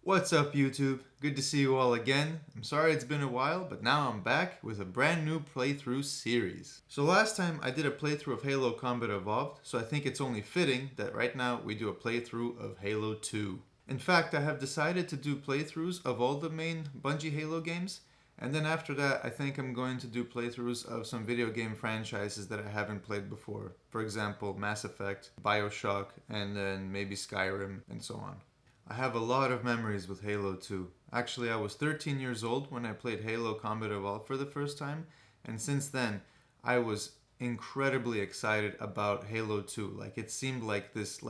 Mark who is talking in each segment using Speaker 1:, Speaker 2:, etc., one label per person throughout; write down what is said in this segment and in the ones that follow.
Speaker 1: What's up, YouTube? Good to see you all again. I'm sorry it's been a while, but now I'm back with a brand new playthrough series. So last time I did a playthrough of Halo Combat Evolved, so I think it's only fitting that right now we do a playthrough of Halo 2. In fact, I have decided to do playthroughs of all the main Bungie Halo games, and then after that I think I'm going to do playthroughs of some video game franchises that I haven't played before. For example, Mass Effect, BioShock, and then maybe Skyrim, and so on. I have a lot of memories with Halo 2. Actually, I was 13 years old when I played Halo Combat Evolved for the first time, and since then, I was incredibly excited about Halo 2. Like, it seemed like this,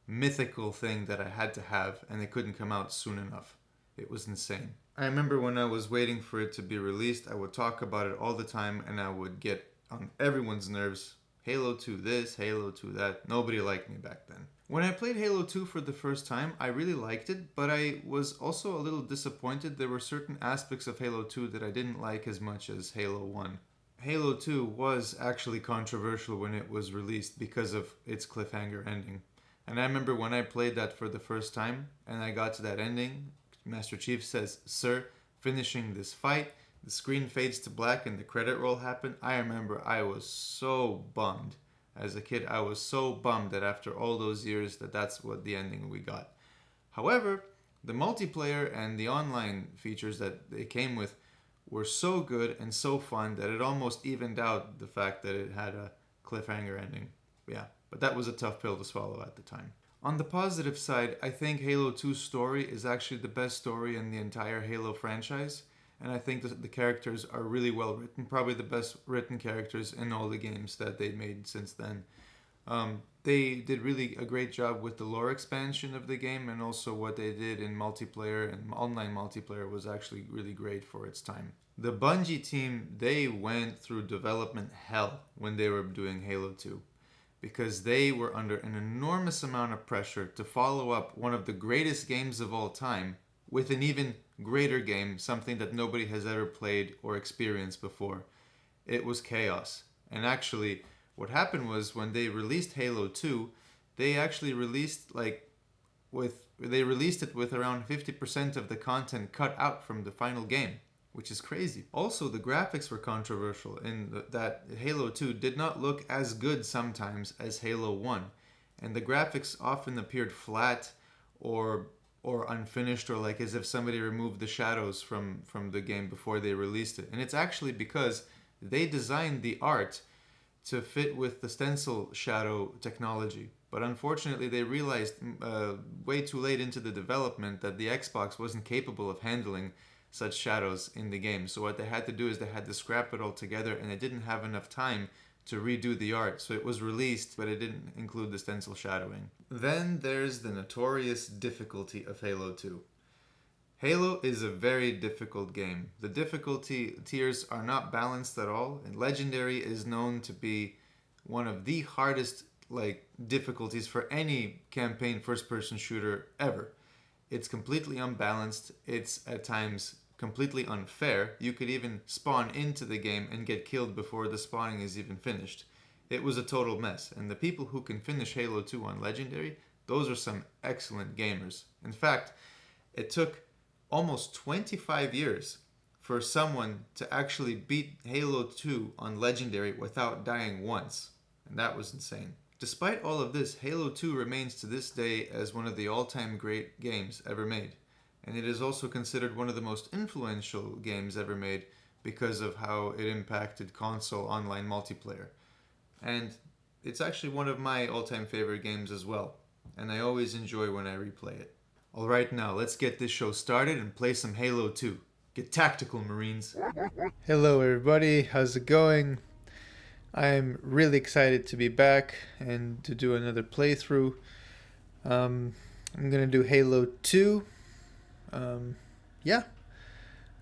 Speaker 1: mythical thing that I had to have, and it couldn't come out soon enough. It was insane. I remember when I was waiting for it to be released, I would talk about it all the time, and I would get on everyone's nerves. Halo 2 this, Halo 2 that. Nobody liked me back then. When I played Halo 2 for the first time, I really liked it, but I was also a little disappointed. There were certain aspects of Halo 2 that I didn't like as much as Halo 1. Halo 2 was actually controversial when it was released because of its cliffhanger ending. And I remember when I played that for the first time and I got to that ending, Master Chief says, "Sir, finishing this fight," the screen fades to black and the credit roll happened. I remember I was so bummed. As a kid, I was so bummed that after all those years that's what the ending we got. However, the multiplayer and the online features that they came with were so good and so fun that it almost evened out the fact that it had a cliffhanger ending. Yeah, but that was a tough pill to swallow at the time. On the positive side, I think Halo 2's story is actually the best story in the entire Halo franchise. And I think the characters are really well written, probably the best written characters in all the games that they made since then. They did really a great job with the lore expansion of the game, and also what they did in multiplayer and online multiplayer was actually really great for its time. The Bungie team, they went through development hell when they were doing Halo 2, because they were under an enormous amount of pressure to follow up one of the greatest games of all time with an even greater game, something that nobody has ever played or experienced before. It was chaos. And actually, what happened was when they released Halo 2, they actually released it with around 50% of the content cut out from the final game, which is crazy. Also, the graphics were controversial in that Halo 2 did not look as good sometimes as Halo 1, and the graphics often appeared flat or unfinished, or like as if somebody removed the shadows from the game before they released it. And it's actually because they designed the art to fit with the stencil shadow technology. But unfortunately, they realized way too late into the development that the Xbox wasn't capable of handling such shadows in the game. So what they had to do is they had to scrap it all together, and they didn't have enough time to redo the art. So it was released, but it didn't include the stencil shadowing. Then there's the notorious difficulty of Halo 2. Halo is a very difficult game. The difficulty tiers are not balanced at all, and Legendary is known to be one of the hardest difficulties for any campaign first-person shooter ever. It's completely unbalanced. It's at times completely unfair. You could even spawn into the game and get killed before the spawning is even finished. It was a total mess, and the people who can finish Halo 2 on Legendary, those are some excellent gamers. In fact, it took almost 25 years for someone to actually beat Halo 2 on Legendary without dying once, and that was insane. Despite all of this, Halo 2 remains to this day as one of the all-time great games ever made. And it is also considered one of the most influential games ever made because of how it impacted console online multiplayer. And it's actually one of my all-time favorite games as well. And I always enjoy when I replay it. Alright, now let's get this show started and play some Halo 2. Get tactical, Marines. Hello everybody, how's it going? I'm really excited to be back and to do another playthrough. I'm gonna do Halo 2.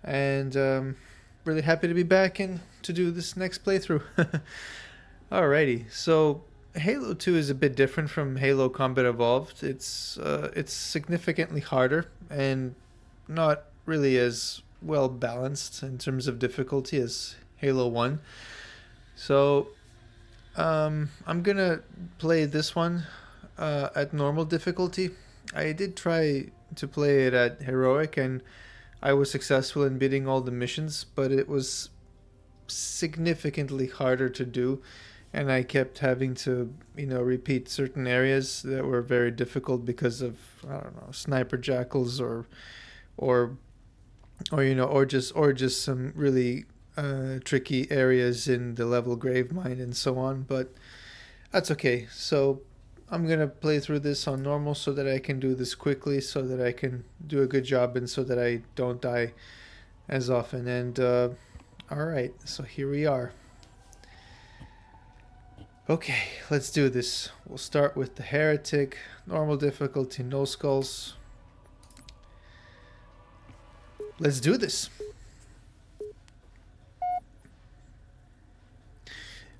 Speaker 1: And really happy to be back and to do this next playthrough. Alrighty, so Halo 2 is a bit different from Halo Combat Evolved. It's significantly harder and not really as well balanced in terms of difficulty as Halo 1. So I'm gonna play this one at normal difficulty. I did try
Speaker 2: to play it at Heroic, and I was successful in beating all the missions, but it was significantly harder to do, and I kept having to, repeat certain areas that were very difficult because of, I don't know, sniper jackals or just some really tricky areas in the level grave mine and so on. But that's okay. So I'm gonna play through this on normal so that I can do this quickly, so that I can do a good job, and so that I don't die as often. And all right, so here we are. Okay, let's do this. We'll start with the Heretic, normal difficulty, no skulls. Let's do this.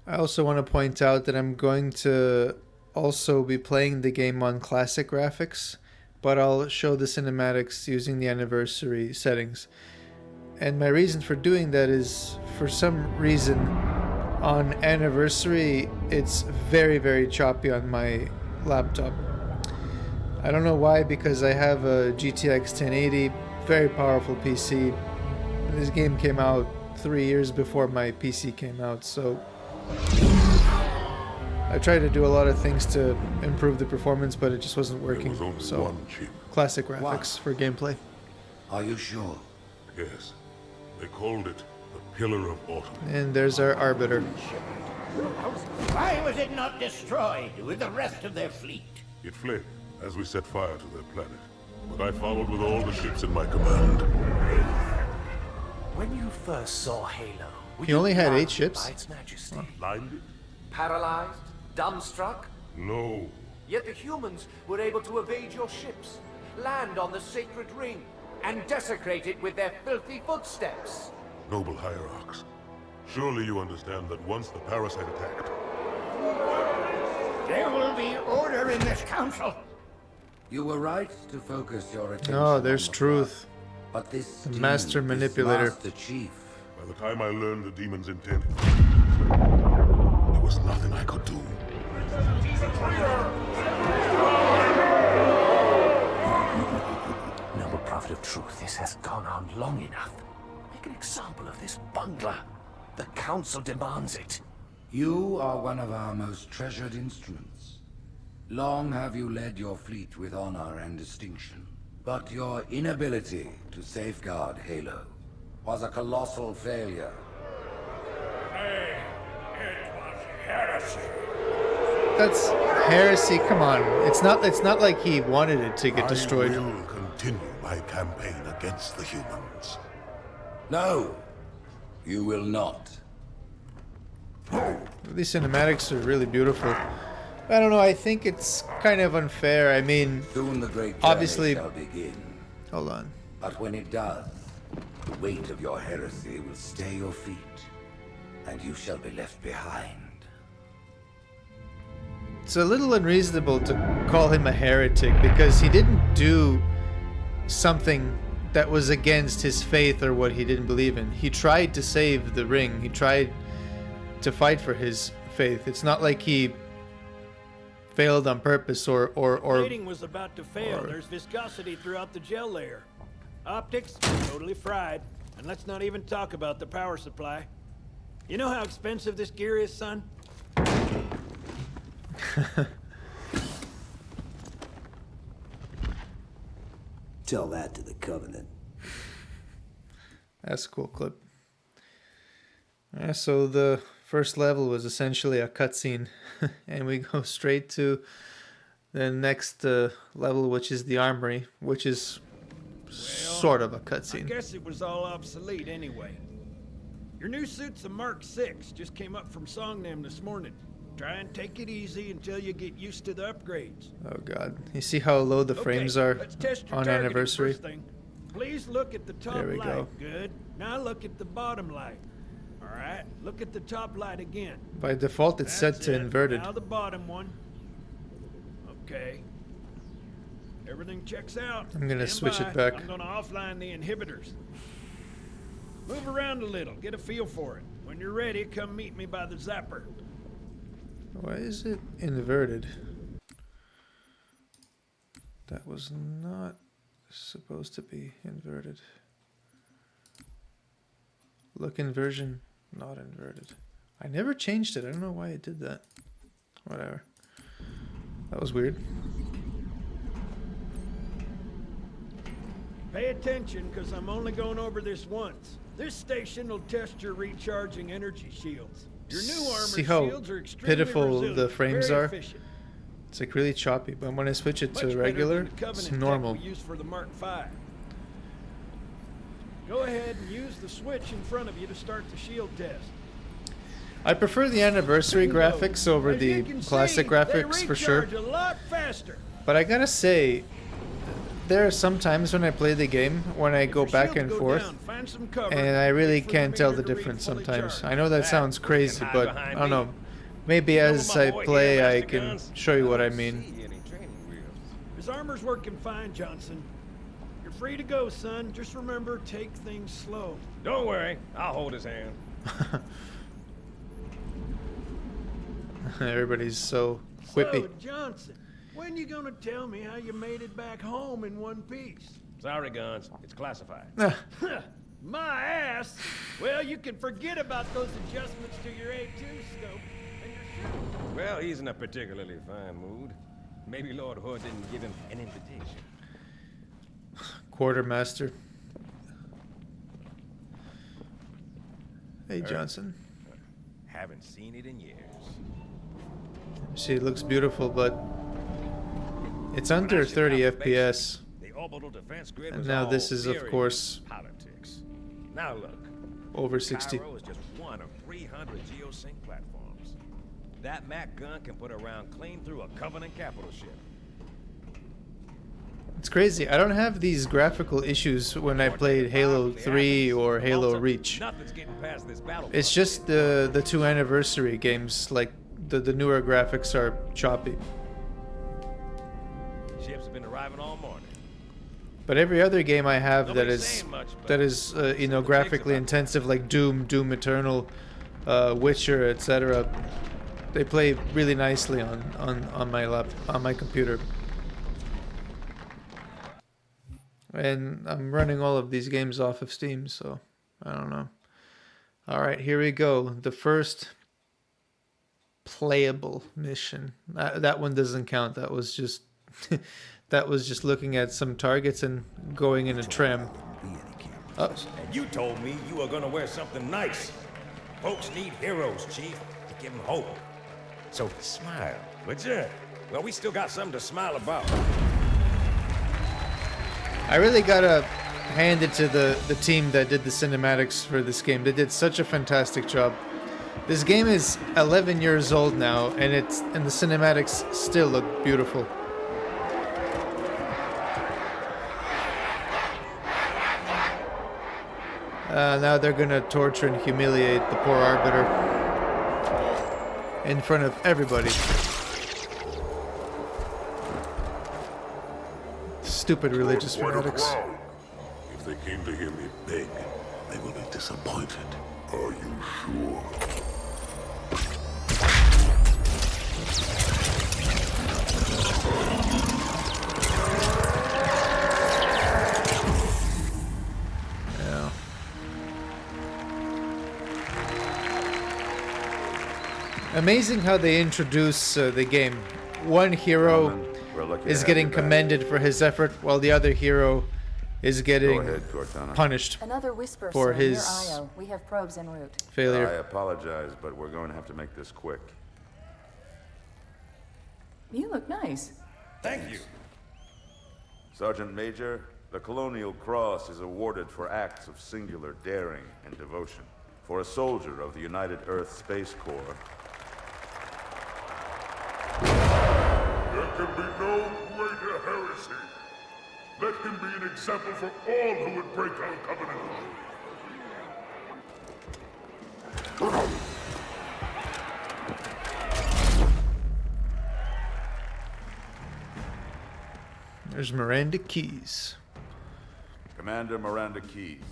Speaker 2: I also want to point out that I'm going to also be playing the game on classic graphics, but I'll show the cinematics using the anniversary settings. And my reason for doing that is, for some reason, on anniversary, it's very, very choppy on my laptop. I don't know why, because I have a GTX 1080, very powerful PC. This game came out 3 years before my PC came out, so I tried to do a lot of things to improve the performance, but it just wasn't working. So, classic graphics for gameplay.
Speaker 3: Are you sure?
Speaker 4: Yes. They called it the Pillar of Autumn.
Speaker 2: And there's our Arbiter.
Speaker 5: Why was it not destroyed with the rest of their fleet?
Speaker 4: It fled as we set fire to their planet. But I followed with all the ships in my command.
Speaker 6: When you first saw Halo,
Speaker 2: He only had 8 ships.
Speaker 6: by its majesty,
Speaker 4: Blinded?
Speaker 6: paralyzed, dumbstruck,
Speaker 4: No.
Speaker 6: yet the humans were able to evade your ships, land on the sacred ring, and desecrate it with their filthy footsteps.
Speaker 4: Noble hierarchs. Surely you understand that once the parasite attacked,
Speaker 5: There will be order in this council.
Speaker 3: You were right to focus your attention.
Speaker 2: Oh, there's
Speaker 3: on the
Speaker 2: truth.
Speaker 3: But this
Speaker 2: The master
Speaker 3: demon,
Speaker 2: manipulator.
Speaker 3: This master chief.
Speaker 4: by the time I learned the demon's intent, there was nothing I could do.
Speaker 6: Noble prophet of truth, this has gone on long enough. Make an example of this bungler. The council demands it.
Speaker 3: You are one of our most treasured instruments. Long have you led your fleet with honor and distinction. But your inability to safeguard Halo was a colossal failure.
Speaker 5: It was heresy.
Speaker 2: That's heresy. Come on. It's not like he wanted it to get destroyed.
Speaker 4: I will continue my campaign against the humans.
Speaker 3: No, you will not.
Speaker 2: These cinematics are really beautiful. I don't know, I think it's kind of unfair. I mean,
Speaker 3: Soon the great journey
Speaker 2: obviously...
Speaker 3: shall begin.
Speaker 2: Hold on.
Speaker 3: But when it does, the weight of your heresy will stay your feet, and you shall be left behind.
Speaker 2: It's a little unreasonable to call him a heretic because he didn't do something that was against his faith or what he didn't believe in. He tried to save the ring. He tried to fight for his faith. It's not like he failed on purpose or
Speaker 7: Plating was about to fail. There's viscosity throughout the gel layer. Optics, totally fried. And let's not even talk about the power supply. You know how expensive this gear is, son?
Speaker 8: Tell that to the Covenant.
Speaker 2: That's a cool clip. Yeah, so the first level was essentially a cutscene, and we go straight to the next level, which is the Armory, which is sort of a
Speaker 7: I
Speaker 2: cutscene.
Speaker 7: guess it was all obsolete anyway. Your new suit's a Mark 6. Just came up from Songnam this morning. Try and take it easy until you get used to the upgrades.
Speaker 2: Oh god, you see how low the frames are
Speaker 7: let's test your
Speaker 2: on
Speaker 7: targeting
Speaker 2: anniversary?
Speaker 7: first thing. Please look at the top
Speaker 2: There we
Speaker 7: light.
Speaker 2: go.
Speaker 7: Good. Now look at the bottom light. All right. Look at the top light again.
Speaker 2: By default, it's set
Speaker 7: That's
Speaker 2: to
Speaker 7: it.
Speaker 2: inverted.
Speaker 7: Now the bottom one. Okay. Everything checks out.
Speaker 2: I'm gonna
Speaker 7: Stand
Speaker 2: switch
Speaker 7: by.
Speaker 2: it back.
Speaker 7: I'm gonna offline the inhibitors. Move around a little. Get a feel for it. When you're ready, come meet me by the zapper.
Speaker 2: Why is it inverted? That was not supposed to be inverted. Look inversion, not inverted. I never changed it. I don't know why it did that. Whatever. That was weird.
Speaker 7: Pay attention, because I'm only going over this once. This station will test your recharging energy shields. Your new armor
Speaker 2: See how
Speaker 7: shields are extremely
Speaker 2: pitiful
Speaker 7: resilient,
Speaker 2: the frames
Speaker 7: very
Speaker 2: are?
Speaker 7: efficient.
Speaker 2: It's like really choppy, but when I switch it
Speaker 7: Much
Speaker 2: to
Speaker 7: better
Speaker 2: regular,
Speaker 7: than the Covenant
Speaker 2: it's
Speaker 7: tech
Speaker 2: normal.
Speaker 7: we use for the Mark V. Go ahead and use the switch in front of you to start the shield test.
Speaker 2: I prefer the anniversary graphics over
Speaker 7: As you
Speaker 2: the
Speaker 7: can
Speaker 2: classic
Speaker 7: see,
Speaker 2: graphics
Speaker 7: they
Speaker 2: for sure.
Speaker 7: recharge a lot faster.
Speaker 2: But I gotta say, there are some times when I play the game when I
Speaker 7: If
Speaker 2: go
Speaker 7: your
Speaker 2: back
Speaker 7: shields
Speaker 2: and
Speaker 7: go
Speaker 2: forth,
Speaker 7: down, find some cover,
Speaker 2: and I really
Speaker 7: wait for the
Speaker 2: can't tell
Speaker 7: meter
Speaker 2: the
Speaker 7: to read
Speaker 2: difference
Speaker 7: fully
Speaker 2: sometimes.
Speaker 7: charged.
Speaker 2: I know that sounds
Speaker 9: we can
Speaker 2: crazy,
Speaker 9: hide
Speaker 2: but
Speaker 9: behind
Speaker 2: I don't know.
Speaker 9: me.
Speaker 2: Maybe
Speaker 9: You know
Speaker 2: as
Speaker 9: my
Speaker 2: I
Speaker 9: boy
Speaker 2: play,
Speaker 9: here,
Speaker 2: I
Speaker 9: Master
Speaker 2: can
Speaker 9: Guns?
Speaker 2: show you what I
Speaker 9: don't
Speaker 2: mean.
Speaker 9: see any training wheels.
Speaker 7: His armor's working fine, Johnson. You're free to go, son. Just remember, take things slow.
Speaker 9: Don't worry, I'll hold his hand.
Speaker 2: Everybody's so whippy.
Speaker 7: So, Johnson, when you gonna tell me how you made it back home in one piece?
Speaker 9: Sorry, Guns, it's classified.
Speaker 7: My ass! Well, you can forget about those adjustments to your A2 scope, and you're sure.
Speaker 9: Well, he's in a particularly fine mood. Maybe Lord Hood didn't give him an invitation.
Speaker 2: Quartermaster. Hey, Johnson.
Speaker 9: Haven't seen it in years.
Speaker 2: See, it looks beautiful, but it's under 30 FPS.
Speaker 9: The orbital defense grid
Speaker 2: And
Speaker 9: was
Speaker 2: now
Speaker 9: all
Speaker 2: this is, of
Speaker 9: theory
Speaker 2: course,
Speaker 9: and politics. Now look,
Speaker 2: Over 60.
Speaker 9: Cairo is just one of 300 geosync platforms. That Mac gun can put a round clean through a Covenant capital ship.
Speaker 2: It's crazy. I don't have these graphical issues when I played Halo 3 or Halo Reach.
Speaker 9: Nothing's getting past this battle.
Speaker 2: It's just the two anniversary games, like the newer graphics are choppy.
Speaker 9: Ships have been arriving all morning.
Speaker 2: But every other game I have that
Speaker 9: Nobody's
Speaker 2: is
Speaker 9: saying much, but
Speaker 2: you know, graphically intensive, like Doom, Doom Eternal, Witcher, etc., they play really nicely on my computer. And I'm running all of these games off of Steam, so I don't know. All right, here we go. The first playable mission. That one doesn't count. That was just that was just looking at some targets and going in a tram. Oh.
Speaker 9: And you told me you were gonna wear something nice. Folks need heroes, Chief, to give them hope. So smile, would you? Well, we still got something to smile about.
Speaker 2: I really gotta hand it to the team that did the cinematics for this game. They did such a fantastic job. This game is 11 years old now, and the cinematics still look beautiful. Now they're gonna torture and humiliate the poor Arbiter in front of everybody. Stupid religious
Speaker 4: Quite a
Speaker 2: fanatics.
Speaker 4: crowd. If they came to hear me beg, they will be disappointed. Are you sure?
Speaker 2: Yeah. Amazing how they introduce the game. One hero is getting commended for his effort, while the other hero is getting punished
Speaker 10: Another whisper,
Speaker 2: for
Speaker 10: sir,
Speaker 2: his
Speaker 10: near Io. We have probes en route.
Speaker 11: I
Speaker 2: failure.
Speaker 11: apologize, but we're going to have to make this quick.
Speaker 10: You look nice.
Speaker 9: Thank you.
Speaker 11: Sergeant Major, the Colonial Cross is awarded for acts of singular daring and devotion. For a soldier of the United Earth Space Corps,
Speaker 4: There can be no greater heresy. Let him be an example for all who would break our covenant.
Speaker 2: There's Miranda Keys.
Speaker 11: Commander Miranda Keys,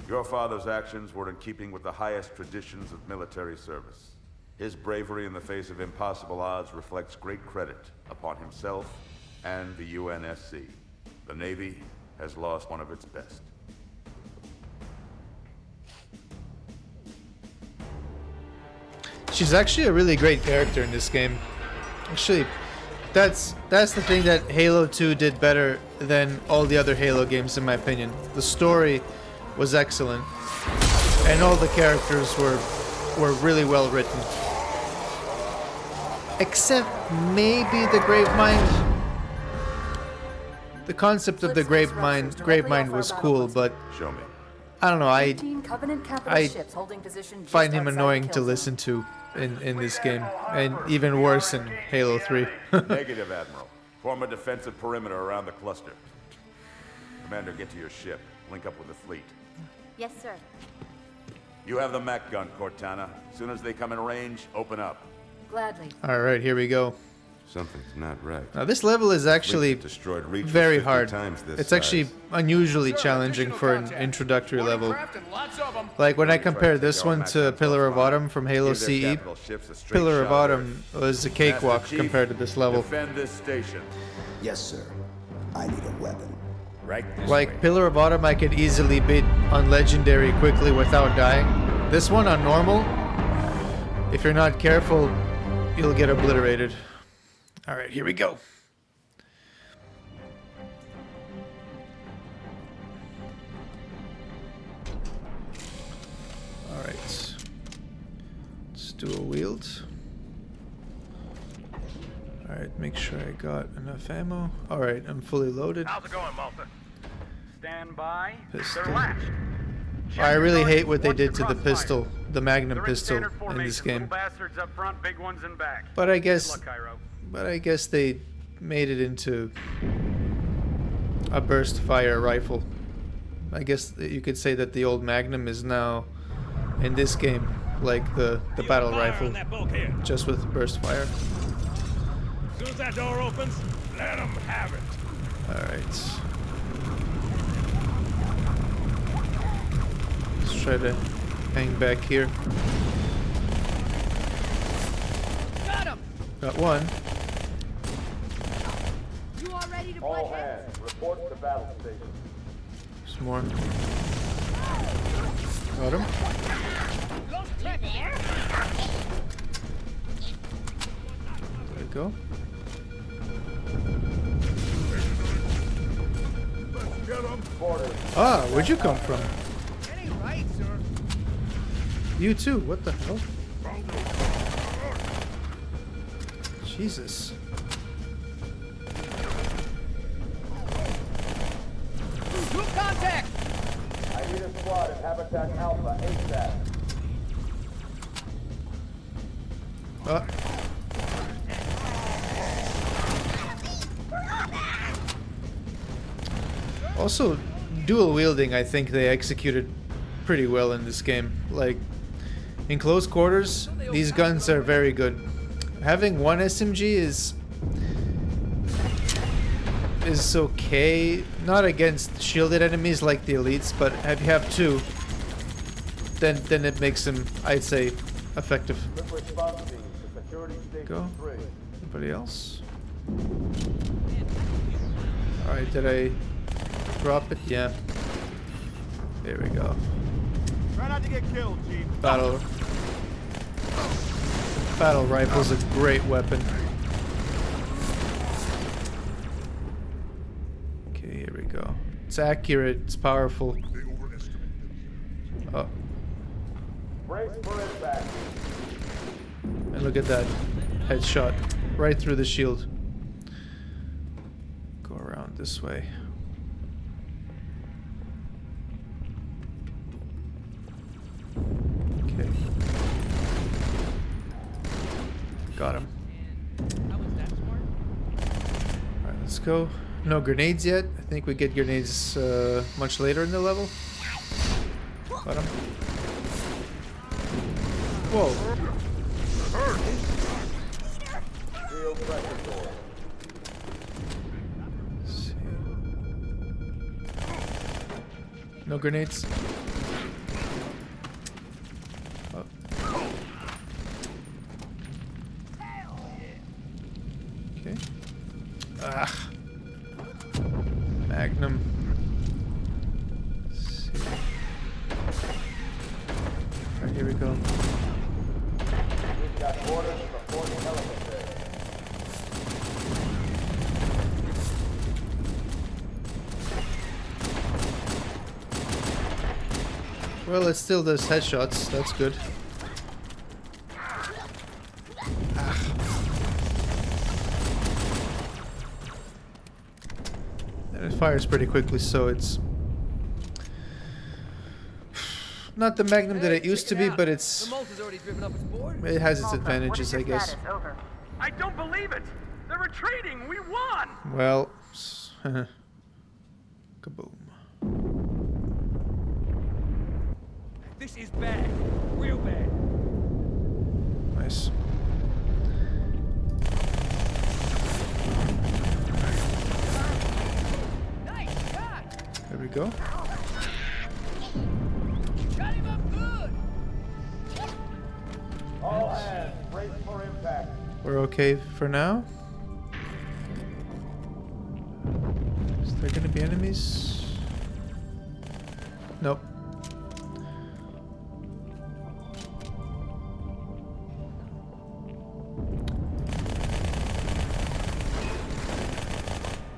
Speaker 11: your father's actions were in keeping with the highest traditions of military service. His bravery in the face of impossible odds reflects great credit upon himself and the UNSC, the Navy, has lost one of its best.
Speaker 2: She's actually a really great character in this game. Actually, that's the thing that Halo 2 did better than all the other Halo games, in my opinion. The story was excellent, and all the characters were really well written. Except maybe the Grave Mind. The concept of the Grave Mind was cool, but
Speaker 11: Show me.
Speaker 2: I don't know. I
Speaker 10: 15 Covenant capital
Speaker 2: I
Speaker 10: ships holding position just
Speaker 2: find him
Speaker 10: outside the
Speaker 2: annoying
Speaker 10: kill
Speaker 2: to
Speaker 10: zone.
Speaker 2: listen to in this game, and even worse in Halo 3.
Speaker 11: Negative, Admiral. Form a defensive perimeter around the cluster. Commander, get to your ship. Link up with the fleet.
Speaker 12: Yes, sir.
Speaker 11: You have the mech gun, Cortana. As soon as they come in range, open up.
Speaker 10: Gladly.
Speaker 2: All right, here we go.
Speaker 11: Something's not right.
Speaker 2: Now this level is actually
Speaker 11: Destroyed Reach
Speaker 2: very
Speaker 11: 50
Speaker 2: hard.
Speaker 11: times this
Speaker 2: It's actually
Speaker 11: size.
Speaker 2: unusually challenging for an introductory level. Like when I compare this one to Pillar of Autumn from Halo
Speaker 11: Give their
Speaker 2: CE,
Speaker 11: capital ships a straight
Speaker 2: Pillar of
Speaker 11: shot at
Speaker 2: Autumn was a cakewalk
Speaker 11: Master Chief,
Speaker 2: compared to this level.
Speaker 11: Defend this station.
Speaker 8: Yes, sir. I need a weapon.
Speaker 9: Right this
Speaker 2: Like
Speaker 9: way.
Speaker 2: Pillar of Autumn I could easily beat on Legendary quickly without dying. This one on Normal, if you're not careful, you'll get obliterated. Alright, here we go. Alright. Let's do a wield. Alright, make sure I got enough ammo. Alright, I'm fully loaded.
Speaker 13: How's it going, Malta? Stand by.
Speaker 2: Pistol.
Speaker 13: They're latched.
Speaker 2: I really hate what they
Speaker 13: Watch
Speaker 2: did to the
Speaker 13: crossfire.
Speaker 2: pistol, the Magnum
Speaker 13: They're in
Speaker 2: pistol
Speaker 13: standard
Speaker 2: in
Speaker 13: formation,
Speaker 2: this game.
Speaker 13: little bastards up front, big ones in back.
Speaker 2: But I
Speaker 13: Good
Speaker 2: guess
Speaker 13: luck, Cairo.
Speaker 2: they made it into a burst fire rifle. I guess that you could say that the old Magnum is now in this game like the battle
Speaker 9: Fire
Speaker 2: rifle,
Speaker 9: on that bulkhead.
Speaker 2: just with burst fire.
Speaker 9: As soon as that door opens, let them have it.
Speaker 2: Alright. Let's try to hang back here.
Speaker 12: Got him!
Speaker 2: Got one.
Speaker 12: You all ready to
Speaker 11: All
Speaker 12: butt heads?
Speaker 11: hands, report to battle station.
Speaker 2: There's more. Got him. There we go. Ah, where'd you come from?
Speaker 13: That ain't right, sir.
Speaker 2: You too, what the hell? Jesus.
Speaker 13: Group contact!
Speaker 11: I need a squad at Habitat Alpha ASAP.
Speaker 2: Ah. Also, dual wielding, I think they executed pretty well in this game. Like, in close quarters, these guns are very good. Having one SMG is okay, not against shielded enemies like the elites, but if you have two, then it makes them, I'd say, effective. Go. Anybody else? Alright, did I drop it? Yeah. There we go.
Speaker 13: Try not to get killed, Chief.
Speaker 2: Battle rifle's a great weapon. Okay, here we go. It's accurate, it's powerful. Oh. And look at that headshot right through the shield. Go around this way. Okay. Got him. Alright, let's go. No grenades yet. I think we get grenades much later in the level. Got him. Whoa. Let's see. No grenades. Oh. Okay. Ah. Magnum. Here we go.
Speaker 6: We've got orders for 40 helicopters.
Speaker 2: Well, it still does headshots. That's good. And it fires pretty quickly, so it's not the Magnum that it used to be, but it's it has its advantages, I guess.
Speaker 13: I don't believe it! They're retreating! We won!
Speaker 2: Well, kaboom.
Speaker 13: This is bad. Real bad.
Speaker 2: Nice.
Speaker 13: Nice shot!
Speaker 2: There we go.
Speaker 13: Shot him up good!
Speaker 6: All hands, brace for impact.
Speaker 2: We're okay for now. Is there gonna be enemies? Nope.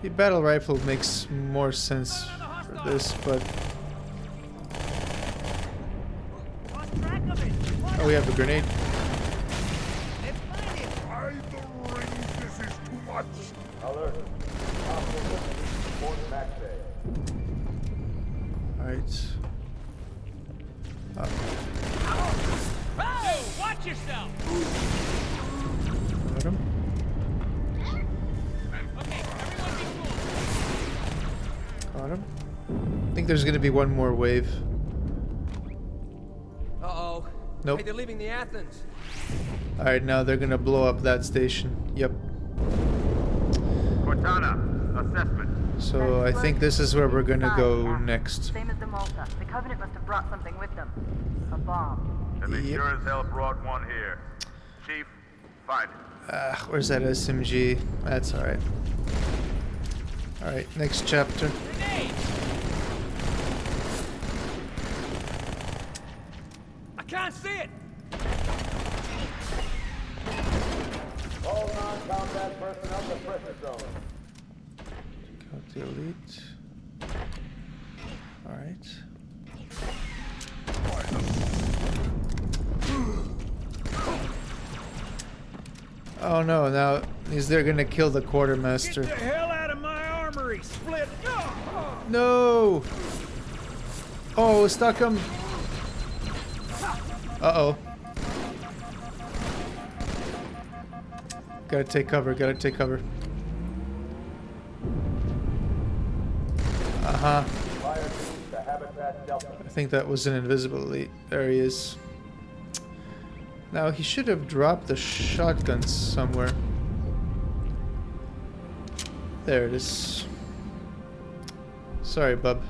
Speaker 2: The battle rifle makes more sense for this, but oh, we have a grenade.
Speaker 4: By the rings, this is too much.
Speaker 6: Alert. Hostile Fort Mac Bay.
Speaker 2: Alright.
Speaker 13: Hey, watch yourself!
Speaker 2: Got him.
Speaker 13: Okay, everyone be cool.
Speaker 2: Got him. I think there's gonna be one more wave.
Speaker 14: Uh-oh.
Speaker 2: Nope.
Speaker 14: Hey, they're leaving the Athens.
Speaker 2: Alright, now they're gonna blow up that station. Yep.
Speaker 13: Cortana, assessment.
Speaker 2: So I think this is where we're gonna go next.
Speaker 10: Same as the Malta. The Covenant must have brought something with them. A bomb.
Speaker 4: And they
Speaker 2: Yep.
Speaker 4: sure as hell brought one here. Chief, find it.
Speaker 2: Where's that SMG? That's alright. Alright, next chapter.
Speaker 13: Grenade! I can't see it!
Speaker 6: All non-combat personnel to pressure zone.
Speaker 2: Got the elite. Alright. Oh no, now is they're gonna kill the quartermaster.
Speaker 7: Get the hell out of my armory! Split!
Speaker 2: No! Oh, stuck him! Uh-oh. Gotta take cover, gotta take cover. Uh-huh.
Speaker 6: Fire team to Habitat Delta.
Speaker 2: I think that was an invisible elite. There he is. Now, he should have dropped the shotguns somewhere. There it is. Sorry, bub.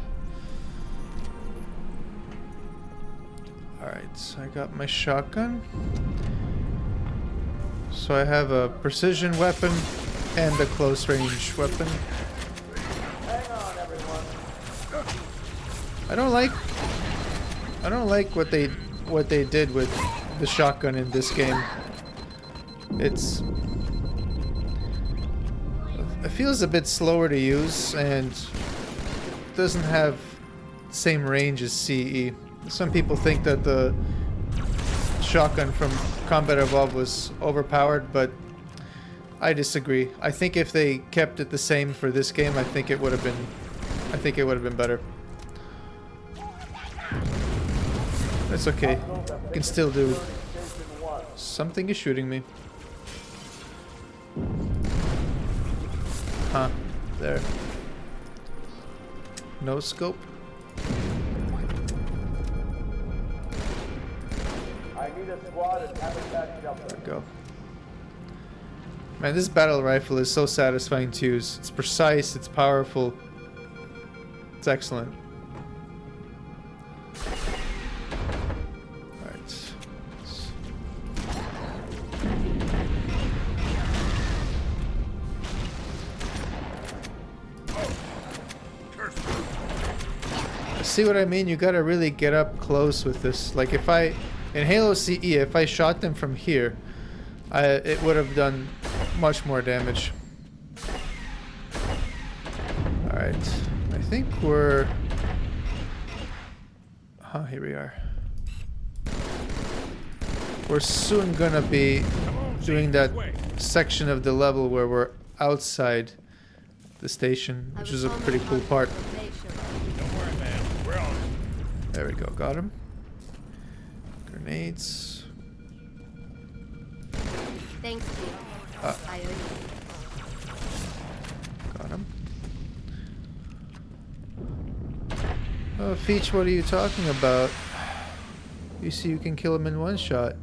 Speaker 2: Alright, so I got my shotgun. So I have a precision weapon and a close range weapon.
Speaker 6: Hang on, everyone.
Speaker 2: I don't like what they did with the shotgun in this game. It feels a bit slower to use and doesn't have the same range as CE. Some people think that the shotgun from Combat Evolved was overpowered, but I disagree. I think if they kept it the same for this game, I think it would have been better. That's okay. I can still do. Something is shooting me. Huh. There. No scope.
Speaker 6: I need a squad at Habitat Delta.
Speaker 2: There we go. Man, this battle rifle is so satisfying to use. It's precise, it's powerful. It's excellent. Alright. See what I mean? You gotta really get up close with this. Like if I In Halo CE, if I shot them from here, it would have done much more damage. Alright, I think we're... Oh, here we are. We're soon gonna be doing that section of the level where we're outside the station, which is a pretty cool part.
Speaker 9: Don't worry, man. We're on it.
Speaker 2: There we go, got him. Grenades.
Speaker 12: Thanks, Chief. I owe you.
Speaker 2: Got him. Oh, Feech, what are you talking about? You see you can kill him in one shot.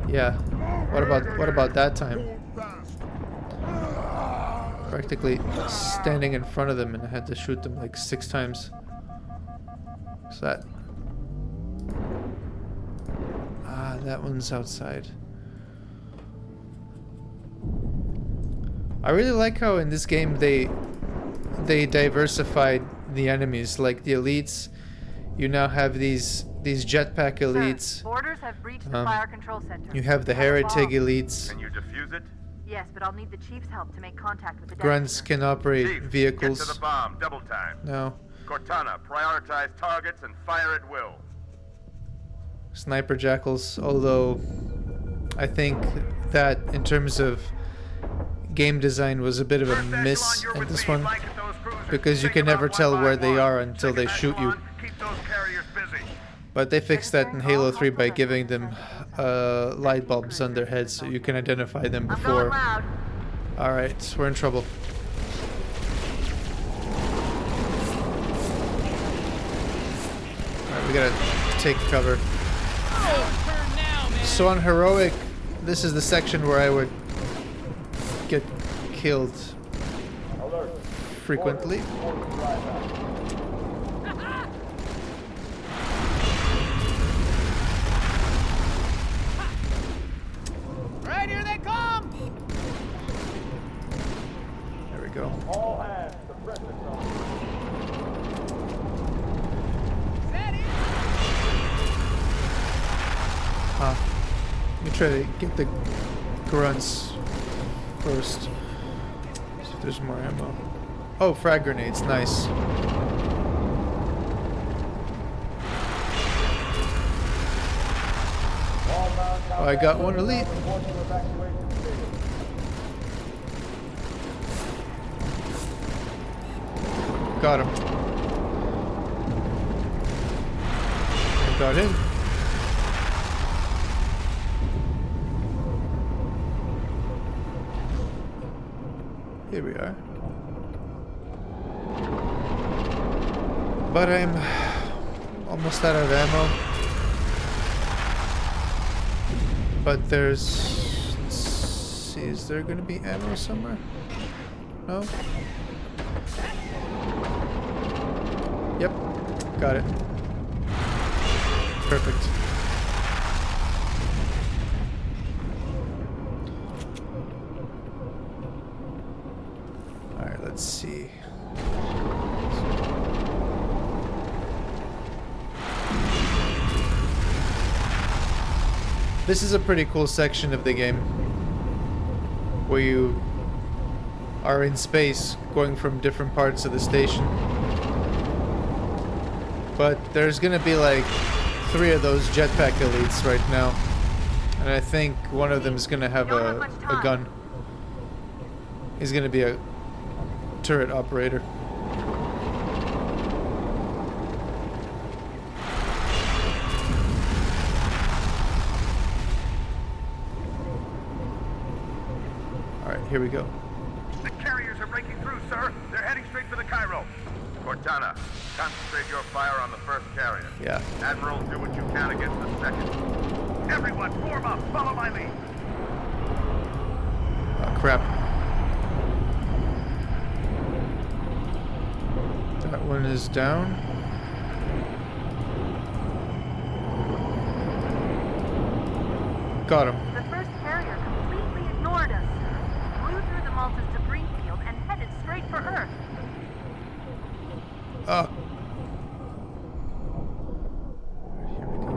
Speaker 2: Yeah. What about that time? Practically standing in front of them, and I had to shoot them like 6 times. What's that? Ah, that one's outside. I really like how in this game they diversified the enemies. Like the elites, you now have these jetpack elites.
Speaker 10: Sir, boarders have breached the fire control center.
Speaker 2: You have the Heretic elites.
Speaker 4: Can you defuse it?
Speaker 10: Yes, but I'll need the Chief's help to make contact with the
Speaker 2: Grunts
Speaker 10: detonator.
Speaker 2: can operate
Speaker 4: Chief,
Speaker 2: vehicles.
Speaker 4: get to the bomb, double time.
Speaker 2: No.
Speaker 4: Cortana, prioritize targets and fire at will.
Speaker 2: Sniper jackals, although I think that in terms of game design was a bit of a miss in this one, because you can never tell where they are until they shoot you. But they fixed that in Halo 3 by giving them light bulbs on their heads so you can identify them before. Alright, we're in trouble. Alright, we gotta take cover. So on Heroic, this is the section where I would get killed frequently.
Speaker 13: Right, here they come!
Speaker 2: There we go.
Speaker 13: All hands, suppress the zone.
Speaker 2: Huh. Let me try to get the grunts first. See if there's more ammo. Oh, frag grenades, nice. Oh, I got one elite. Got him. I got him. Here we are. But I'm almost out of ammo. But there's... Let's see, is there gonna be ammo somewhere? No? Yep, got it. Perfect. Alright, let's see. This is a pretty cool section of the game where you are in space going from different parts of the station. But there's gonna be like 3 of those jetpack elites right now. And I think one of them is gonna have a gun. He's gonna be a turret operator. Alright, here we go.
Speaker 4: The carriers are breaking through, sir. They're heading straight for the Cairo. Cortana, concentrate your fire on the first carrier.
Speaker 2: Yeah.
Speaker 4: Admiral, do what you can against the second. Everyone, form up. Follow my lead.
Speaker 2: Oh, crap. That one is down. Got him.
Speaker 10: The first carrier completely ignored us, sir. Flew through the Malta's debris field and headed straight for Earth.
Speaker 2: Oh. Here we go.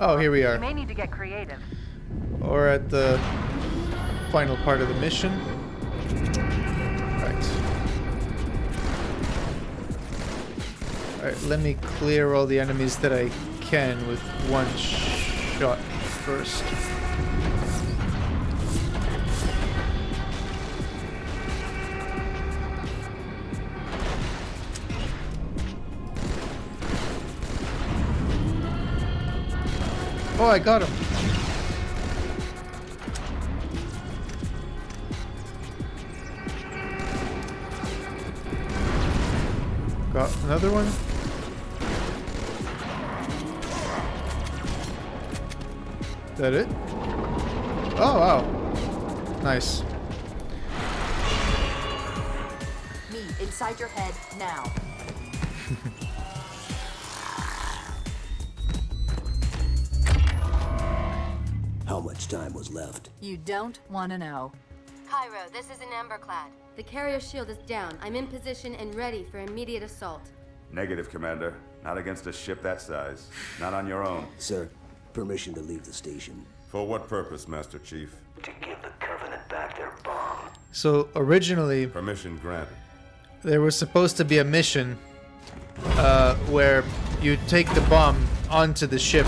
Speaker 2: Oh, here we
Speaker 10: You
Speaker 2: are.
Speaker 10: may need to get creative.
Speaker 2: Or at the final part of the mission. Right. Alright, let me clear all the enemies that I can with one shot first. Oh, I got him. Got another one. Is that it? Oh, wow. Nice.
Speaker 14: Me inside your head now.
Speaker 8: How much time was left?
Speaker 14: You don't want to know.
Speaker 12: Cairo, this is an Emberclad. The carrier shield is down. I'm in position and ready for immediate assault.
Speaker 11: Negative, Commander. Not against a ship that size. Not on your own.
Speaker 8: Sir, permission to leave the station.
Speaker 4: For what purpose, Master Chief?
Speaker 5: To give the Covenant back their bomb.
Speaker 2: So originally,
Speaker 4: Permission granted.
Speaker 2: there was supposed to be a mission where you take the bomb onto the ship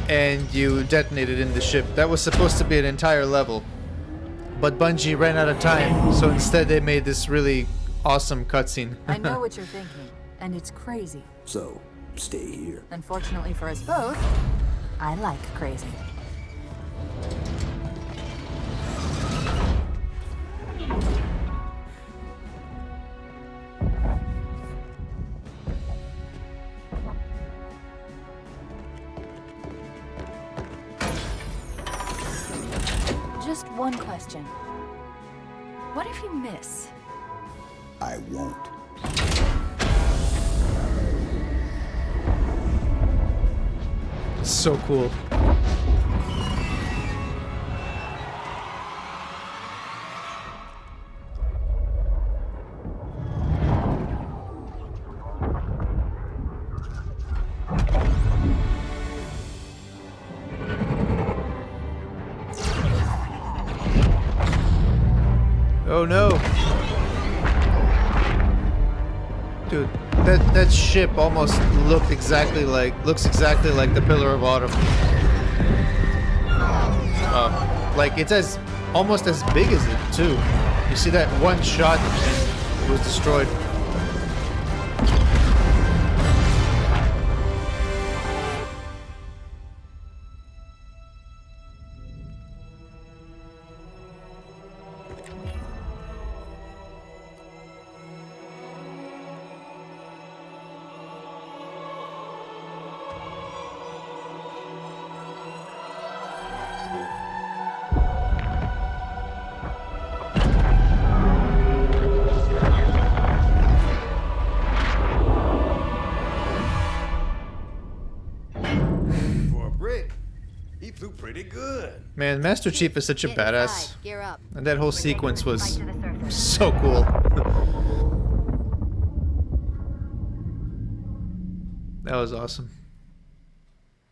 Speaker 2: and you detonate it in the ship. That was supposed to be an entire level. But Bungie ran out of time, so instead they made this really awesome cutscene.
Speaker 14: I know what you're thinking, and it's crazy.
Speaker 8: So, stay here.
Speaker 14: Unfortunately for us both, I like crazy. Just one question. What if you miss?
Speaker 8: I won't.
Speaker 2: So cool. Oh no. Dude, that ship almost looks exactly like the Pillar of Autumn. Like it's almost as big as it too. You see that one shot and it was destroyed.
Speaker 9: Pretty good.
Speaker 2: Man, Master Chief is such a
Speaker 12: Get
Speaker 2: badass.
Speaker 12: inside. Gear up.
Speaker 2: And that whole sequence was
Speaker 10: Fight to the surface.
Speaker 2: so cool. That was awesome.